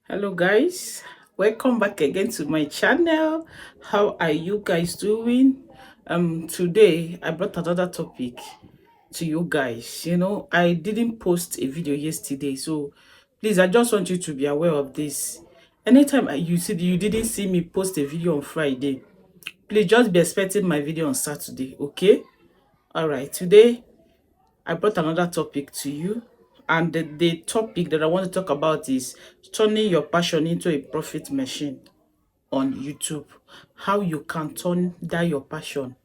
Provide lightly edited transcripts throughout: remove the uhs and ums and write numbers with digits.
Hello guys, welcome back again to my channel. How are you guys doing? Today I brought another topic to you guys. I didn't post a video yesterday, so please, I just want you to be aware of this. Anytime you didn't see me post a video on Friday, please just be expecting my video on Saturday. Okay, all right. Today I brought another topic to you, and the topic that I want to talk about is turning your passion into a profit machine on YouTube. How you can turn that your passion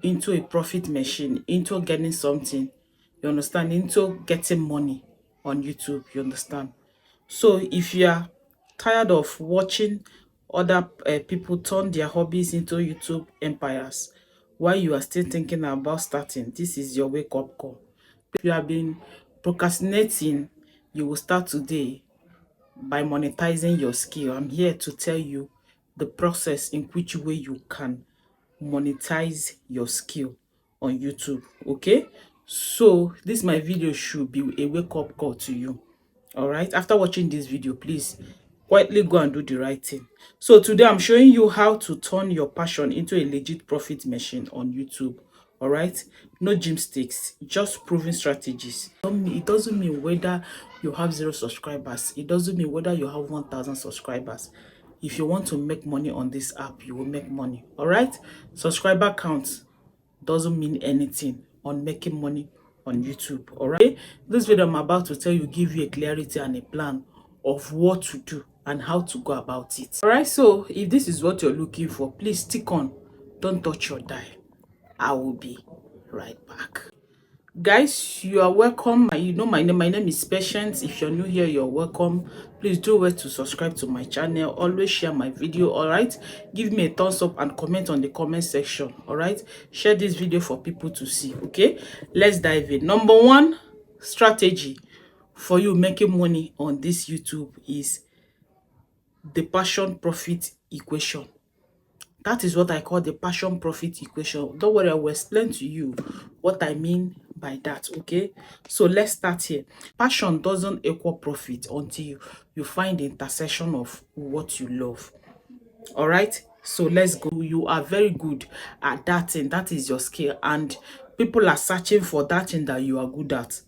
into a profit machine, into getting something, you understand, into getting money on YouTube, you understand. So if you are tired of watching other people turn their hobbies into YouTube empires while you are still thinking about starting, this is your wake up call. If you have been procrastinating, you will start today by monetizing your skill. I'm here to tell you the process in which way you can monetize your skill on YouTube. Okay, so this my video should be a wake-up call to you. All right, after watching this video, please quietly go and do the right thing. So today I'm showing you how to turn your passion into a legit profit machine on YouTube. All right, no gym sticks, just proven strategies. It doesn't mean whether you have 0 subscribers. It doesn't mean whether you have 1,000 subscribers. If you want to make money on this app, you will make money. All right, subscriber count doesn't mean anything on making money on YouTube. All right, this video I'm about to tell you give you a clarity and a plan of what to do and how to go about it. All right, so if this is what you're looking for, please stick on, don't touch your dial. I will be right back. Guys, you are welcome. You know my name is Patience. If you're new here, you're welcome. Please do well to subscribe to my channel. Always share my video. All right, give me a thumbs up and comment on the comment section. All right, share this video for people to see. Okay, let's dive in. Number one strategy for you making money on this YouTube is the passion profit equation. That is what I call the passion profit equation. Don't worry, I will explain to you what I mean by that. Okay, so let's start here. Passion doesn't equal profit until you find the intersection of what you love. All right, so let's go. You are very good at that thing. That is your skill, and people are searching for that thing that you are good at.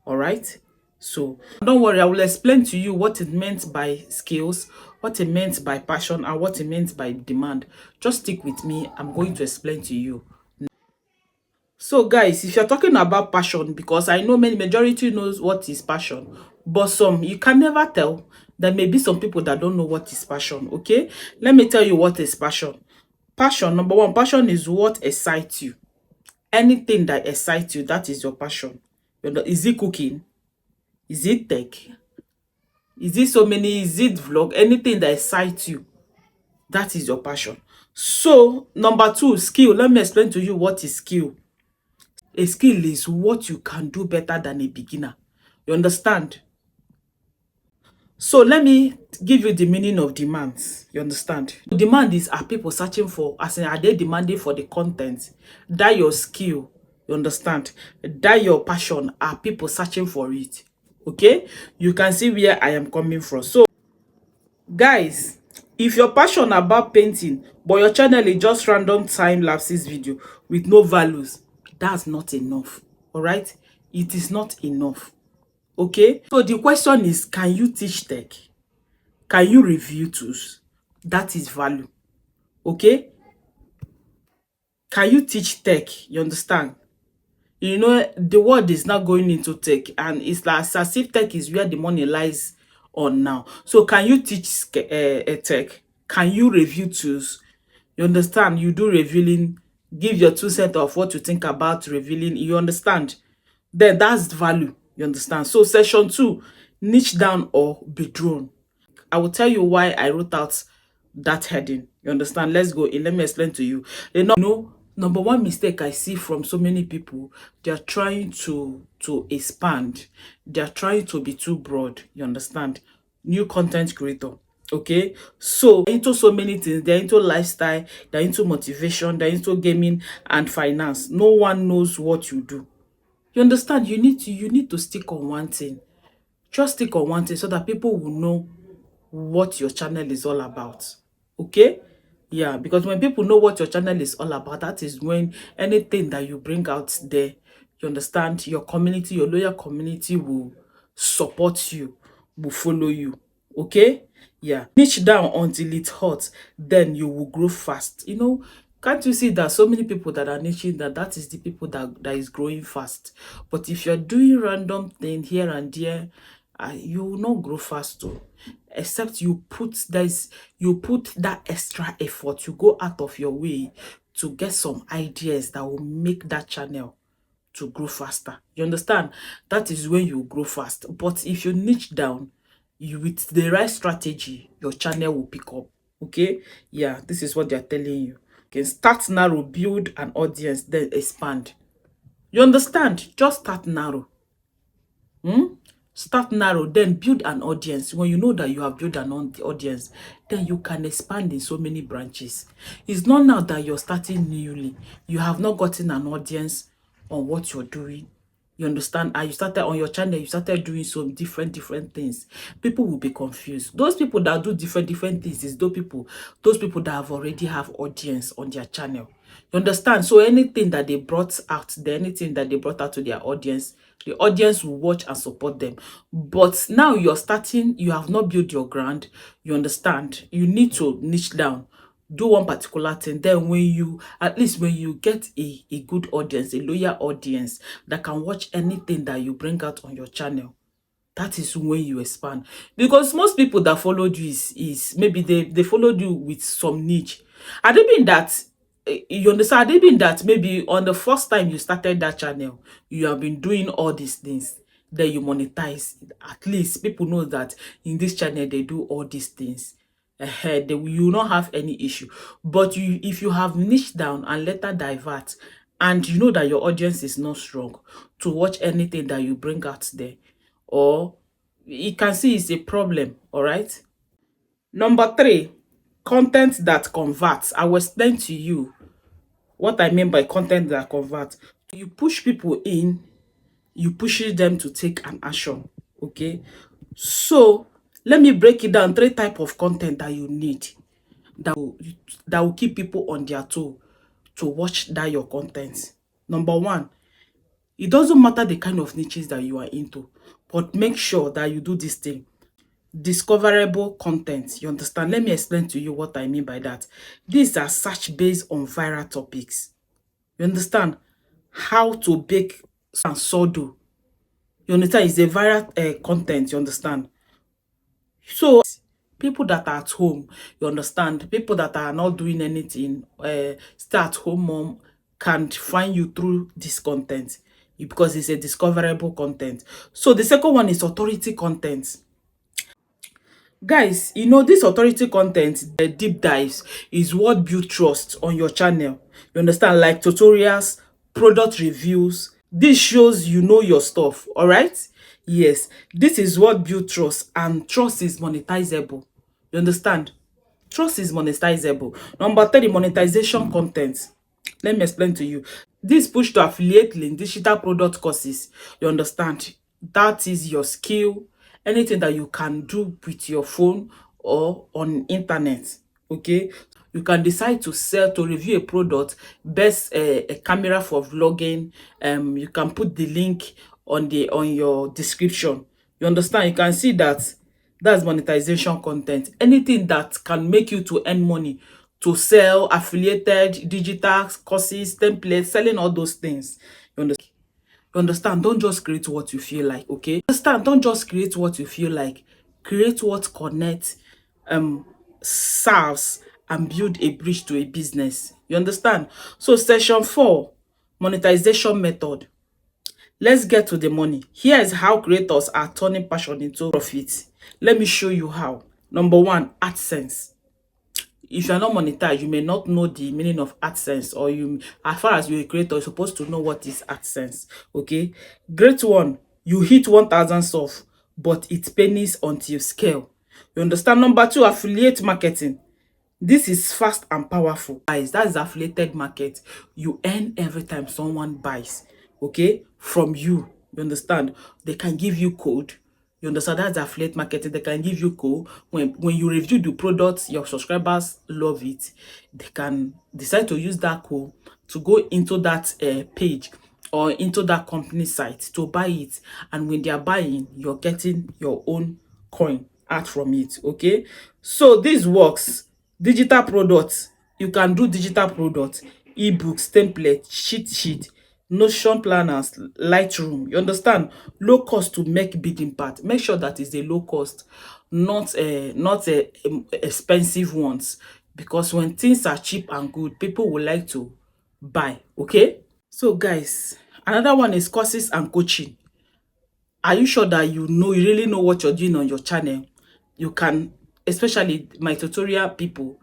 All right, so don't worry, I will explain to you what it meant by skills, what it meant by passion, and what it meant by demand. Just stick with me. I'm going to explain to you. So guys, if you're talking about passion, because I know many majority knows what is passion, but some you can never tell. There may be some people that don't know what is passion. Okay, let me tell you what is passion. Passion, number one, passion is what excites you. Anything that excites you, that is your passion. Is it cooking? Is it tech? Is it so many? Is it vlog? Anything that excites you, that is your passion. So number two, skill. Let me explain to you what is skill. A skill is what you can do better than a beginner. You understand? So let me give you the meaning of demands. You understand? Demand is, are people searching for, as in, are they demanding for the content? That your skill, you understand? That your passion, are people searching for it? Okay? You can see where I am coming from. So guys, if your passion about painting, but your channel is just random time lapses video with no values, that's not enough. All right, it is not enough. Okay, so the question is, can you teach tech? Can you review tools? That is value. Okay, can you teach tech? You understand? You know, the world is not going into tech, and it's like as if tech is where the money lies on now. So can you teach tech? Can you review tools? You understand? You do revealing, give your 2 cents of what you think about revealing. You understand? Then that's value. You understand? So section 2, niche down or be drawn. I will tell you why I wrote out that heading. You understand? Let's go in. Let me explain to you. Number one mistake I see from so many people, they are trying to expand. They are trying to be too broad. You understand? New content creator. Okay, so into so many things. They're into lifestyle, they're into motivation, they're into gaming and finance. No one knows what you do. You understand? You need to stick on one thing. Just stick on one thing so that people will know what your channel is all about. Okay? Yeah, because when people know what your channel is all about, that is when anything that you bring out there, you understand, your community, your loyal community will support you, will follow you. Okay? Yeah. Niche down until it's hot, then you will grow fast. Can't you see that so many people that are niching, that is the people that is growing fast? But if you're doing random thing here and there, you will not grow fast too, except you put that extra effort, you go out of your way to get some ideas that will make that channel to grow faster. You understand? That is when you grow fast. But if you niche down, you with the right strategy, your channel will pick up. Okay? Yeah, this is what they're telling you. Okay, start narrow, build an audience, then expand. You understand? Just start narrow. Start narrow, then build an audience. When you know that you have built an audience, then you can expand in so many branches. It's not now that you're starting newly. You have not gotten an audience on what you're doing. You understand? And you started on your channel, you started doing some different things. People will be confused. Those people that do different things is those people that have already have audience on their channel. You understand? So anything that they brought out there, anything that they brought out to their audience, the audience will watch and support them. But now you're starting, you have not built your ground. You understand? You need to niche down, do one particular thing. Then at least when you get a good audience, a loyal audience that can watch anything that you bring out on your channel, that is when you expand. Because most people that followed you is maybe they followed you with some niche. Had it been that you understand, had it been that maybe on the first time you started that channel, you have been doing all these things, then you monetize. At least people know that in this channel they do all these things. You will not have any issue. But if you have niche down and later divert, and you know that your audience is not strong to watch anything that you bring out there, or you can see it's a problem. All right. Number 3, content that converts. I will explain to you what I mean by content that converts. You push people in, you push them to take an action. Okay. So let me break it down. 3 type of content that you need that will keep people on their toe to watch that your content. Number 1, it doesn't matter the kind of niches that you are into, but make sure that you do this thing. Discoverable content. You understand? Let me explain to you what I mean by that. These are search based on viral topics. You understand? How to bake and sourdough. You understand? It's a viral content. You understand? So people that are at home, you understand, people that are not doing anything, stay at home mom, can find you through this content because it's a discoverable content. So the second one is authority content. Guys, this authority content, the deep dives, is what build trust on your channel. You understand? Like tutorials, product reviews. This shows you know your stuff. All right. Yes, this is what build trust, and trust is monetizable. You understand? Trust is monetizable. Number 3, monetization content. Let me explain to you. This push to affiliate link, digital product courses. You understand? That is your skill. Anything that you can do with your phone or on internet. Okay? You can decide to sell, to review a product, best a camera for vlogging. You can put the link on your description. You understand? You can see that that's monetization content. Anything that can make you to earn money, to sell affiliated digital courses, templates, selling all those things. You understand? You understand? Don't just create what you feel like, okay? Understand? Don't just create what you feel like. Create what connects, serves, and build a bridge to a business. You understand? So section 4, monetization method. Let's get to the money. Here is how creators are turning passion into profit. Let me show you how. Number 1, AdSense. If you're not monetized, you may not know the meaning of AdSense, or as far as you're a creator, you're supposed to know what is AdSense. Okay. Great one. You hit 1,000 subs, but it's pennies until scale. You understand? Number 2, affiliate marketing. This is fast and powerful. Guys, that is affiliated market. You earn every time someone buys, okay, from you. You understand? They can give you code. You understand? That's affiliate marketing. They can give you code. When you review the product, your subscribers love it. They can decide to use that code to go into that page or into that company site to buy it. And when they are buying, you're getting your own coin out from it. Okay, so this works. Digital products, you can do digital products, ebooks, templates, cheat sheet, Notion planners, Lightroom. You understand? Low cost to make bidding part. Make sure that is a low cost, not expensive ones. Because when things are cheap and good, people will like to buy. Okay. So guys, another one is courses and coaching. Are you sure that you really know what you're doing on your channel? You can, especially my tutorial people,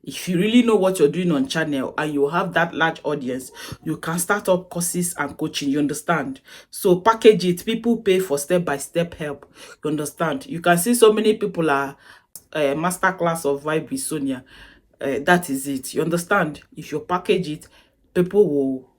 if you really know what you're doing on channel and you have that large audience, you can start up courses and coaching. You understand? So package it. People pay for step-by-step help. You understand? You can see so many people are master class of vibe with Sonia. That is it. You understand? If you package it, people will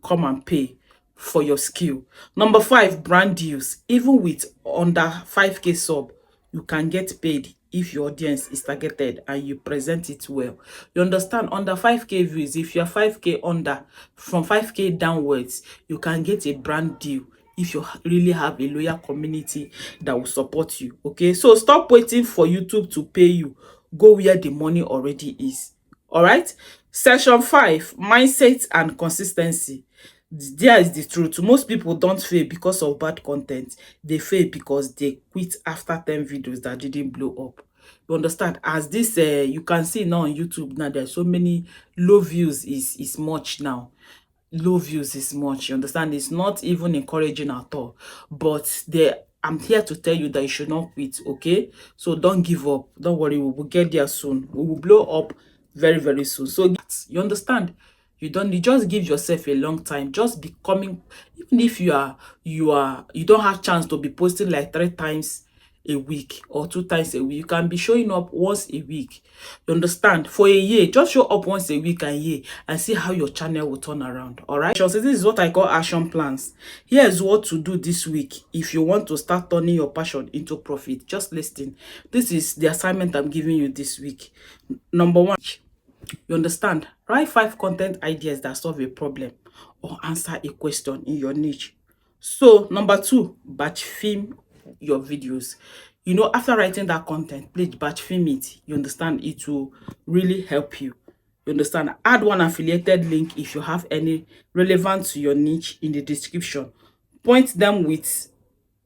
come and pay for your skill. Number 5, brand deals. Even with under 5k sub, you can get paid if your audience is targeted and you present it well. You understand? Under 5k views, if you're 5k under, from 5k downwards, you can get a brand deal if you really have a loyal community that will support you. Okay, so stop waiting for YouTube to pay you. Go where the money already is. All right. Section 5, mindset and consistency. There is the truth. Most people don't fail because of bad content. They fail because they quit after 10 videos that didn't blow up. You understand? As this you can see now on YouTube now, there's so many low views is much now. Low views is much. You understand? It's not even encouraging at all. But I'm here to tell you that you should not quit. Okay, so don't give up. Don't worry, we will get there soon. We will blow up very, very soon. So you understand? You just give yourself a long time. Just becoming, even if you don't have chance to be posting like 3 times a week or 2 times a week, you can be showing up once a week. You understand? For a year, just show up once a week and year and see how your channel will turn around. All right, so this is what I call action plans. Here's what to do this week if you want to start turning your passion into profit. Just listen. This is the assignment I'm giving you this week. Number 1, you understand? Write 5 content ideas that solve a problem or answer a question in your niche. So number 2, batch film your videos. You know, after writing that content, please batch film it. You understand? It will really help you. You understand? Add one affiliated link if you have any relevant to your niche in the description. Point them with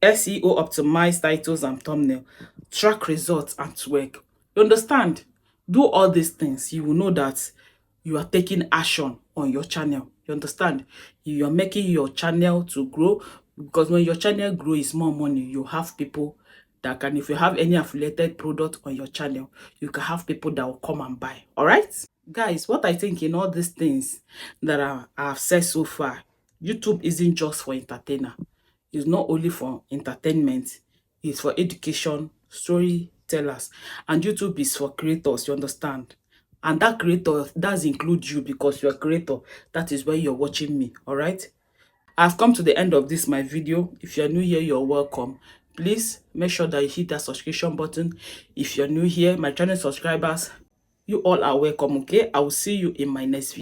SEO optimized titles and thumbnail. Track results at work. You understand? Do all these things. You will know that you are taking action on your channel. You understand? You are making your channel to grow, because when your channel grows, more money. You have people that can, if you have any affiliated product on your channel, you can have people that will come and buy. All right, guys, what I think in all these things that I've said so far, YouTube isn't just for entertainer. It's not only for entertainment. It's for education, storytellers, and YouTube is for creators. You understand? And that creator does include you, because you're a creator. That is why you're watching me. All right, I've come to the end of this my video. If you're new here, you're welcome. Please make sure that you hit that subscription button. If you're new here, my channel subscribers, you all are welcome. Okay, I will see you in my next video.